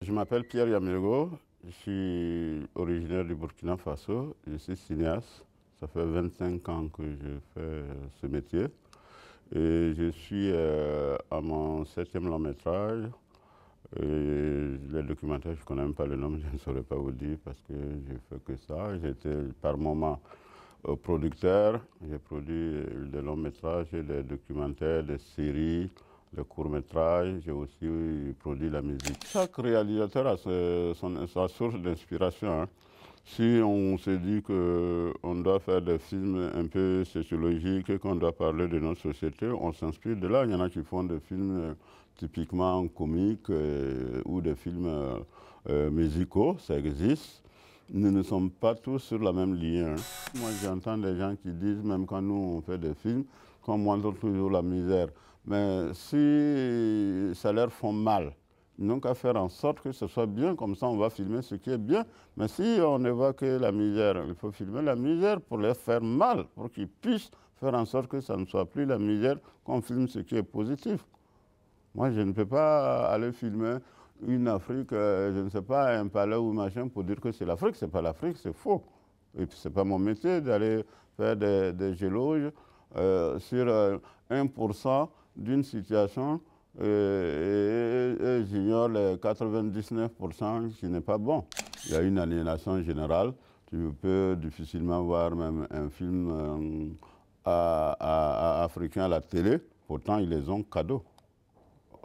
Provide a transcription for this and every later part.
Je m'appelle Pierre Yamirgo, je suis originaire du Burkina Faso, je suis cinéaste. Ça fait 25 ans que je fais ce métier. Et je suis à mon 7e long métrage. Et les documentaires, je ne connais même pas le nom, je ne saurais pas vous dire parce que je ne fais que ça. J'étais par moment producteur, j'ai produit des longs métrages, des documentaires, des séries, des courts métrages, j'ai aussi produit la musique. Chaque réalisateur a sa source d'inspiration, hein. Si on se dit qu'on doit faire des films un peu sociologiques, qu'on doit parler de notre société, on s'inspire de là. Il y en a qui font des films typiquement comiques ou des films musicaux, ça existe. Nous ne sommes pas tous sur la même ligne, hein. Moi, j'entends des gens qui disent, même quand nous on fait des films, qu'on montre toujours la misère. Mais si ça leur fait mal, ils n'ont qu'à faire en sorte que ce soit bien, comme ça on va filmer ce qui est bien. Mais si on ne voit que la misère, il faut filmer la misère pour les faire mal, pour qu'ils puissent faire en sorte que ça ne soit plus la misère, qu'on filme ce qui est positif. Moi, je ne peux pas aller filmer une Afrique, je ne sais pas, un palais ou machin pour dire que c'est l'Afrique. Ce n'est pas l'Afrique, c'est faux. Et puis, ce n'est pas mon métier d'aller faire des éloges sur 1% d'une situation et j'ignore les 99% qui n'est pas bon. Il y a une aliénation générale. Tu peux difficilement voir même un film africain à la télé. Pourtant, ils les ont cadeaux.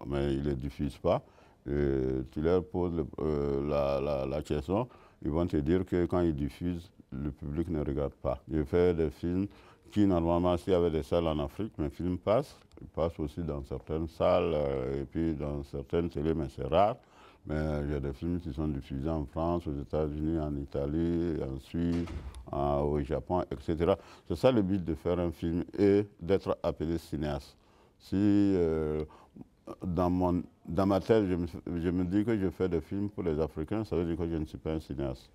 Mais ils ne les diffusent pas. Et tu leur poses la question, ils vont te dire que quand ils diffusent, le public ne regarde pas. Je fais des films qui, normalement, s'il y avait des salles en Afrique, mes films passent. Ils passent aussi dans certaines salles et puis dans certaines télés, mais c'est rare. Mais il y a des films qui sont diffusés en France, aux États-Unis, en Italie, en Suisse, au Japon, etc. C'est ça le but de faire un film et d'être appelé cinéaste. Si dans ma tête, je me dis que je fais des films pour les Africains, ça veut dire que je ne suis pas un cinéaste.